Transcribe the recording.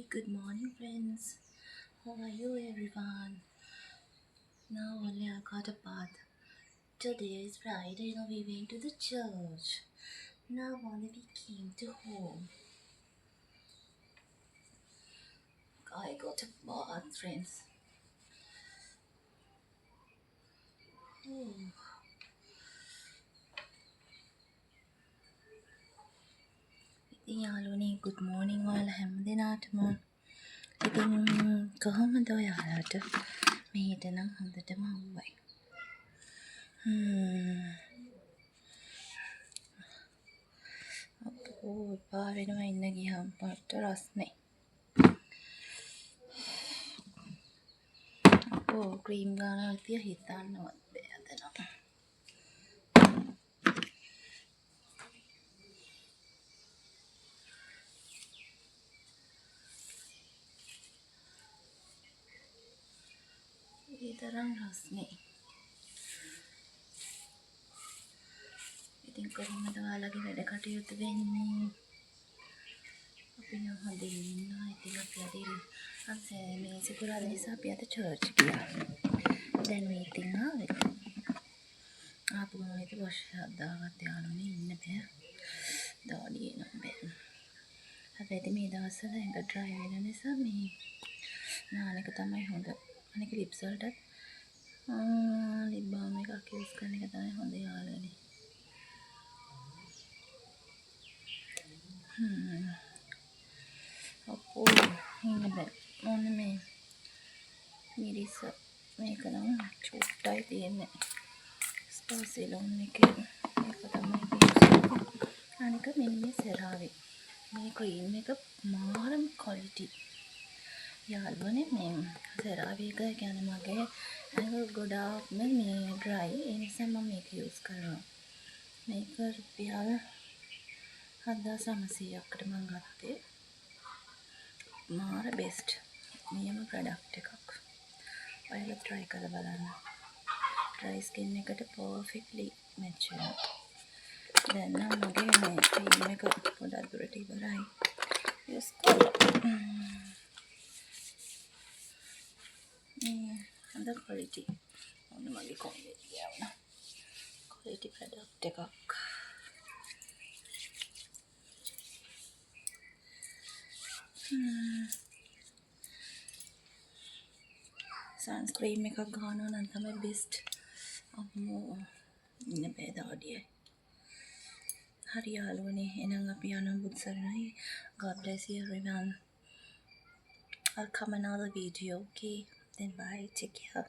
good morning, friends. How are you, everyone? Now only I got a bath. Today is Friday, now we went to the church. Now only we came to home. I got a bath, friends. Oh. ඉතින් යාළුවනේ good morning ඔයාලා හැමදෙනාටම. ඉතින් කොහොමද ඔයාලට? මෙහෙට නම් හොඳටම හුවයි. අපෝ එපා වෙනවා ඉන්න ගියම් පට රස්නේ. අපෝ ක්‍රීම් ගානක් තිය හිතන්නවත් බෑ අදනම්. ඒ තරම් රස්නේ. ඉතින් කොහොමද ඔයාලගේ වැඩ කටයුතු වෙන්නේ? අපි නම් හොඳින් ඉන්නවා. ඉතින් අපි අද මේ සිකුරාදා නිසා අපි අද චර්ච් ගියා. දැන් මේ ඉතින් ආවේ. ආපු ගමන් ඉතින් වොෂ් දාගත්ත යාළුවනේ ඉන්න බෑ. දාඩියේ නම් බෑ. හැබැයි මේ දවස්වල ඇඟ ඩ්‍රයි වෙන නිසා මේ නාන එක තමයි හොඳ. අනික ලිප්ස් වලටත් ලිප් බාම් එකක් යූස් කරන එක තමයි හොඳ යාළුවනේ. අපෝ ඉන්න බෑ. මොන මේ මිරිස මේක නම් චුට්ටයි තියෙන්නේ. ස්පාසිලොන් එකේ මේක තමයි තියෙන්නේ. අනික මෙන්න මේ සෙරාවේ මේ ක්‍රීම් එක මාරම ක්වොලිටි. යාළුවනේ මේ සෙරාවේ එක කියන්නේ මගේ ඇඟ ගොඩාක්ම මේ ඩ්‍රයි. ඒ නිසා මම මේක යූස් කරනවා. මේක රුපියල් 7900කට මම ගත්තේ. මාර බෙස්ට්. නියම ප්‍රොඩක්ට් එකක්. ඔයාලා try කරලා බලන්න. dry skin එකට perfectly match වෙනවා. දැන් නම් මගේ මේ ක්‍රීම් එක පොඩක් දුරට ඉවරයි. use කරලා. හොඳ quality. ඔන්න මගේ කොම්බේ ගියා. quality product එකක්. sunscreen එකක් ගන්නවා නම් තමයි best. අම්මෝ ඉන්න බෑ දාඩියයි. හරි යාළුවනේ එහෙනම් අපි යනවා බුත් සරණයි. God bless you everyone. I'll come another video, okay? Then bye, take care.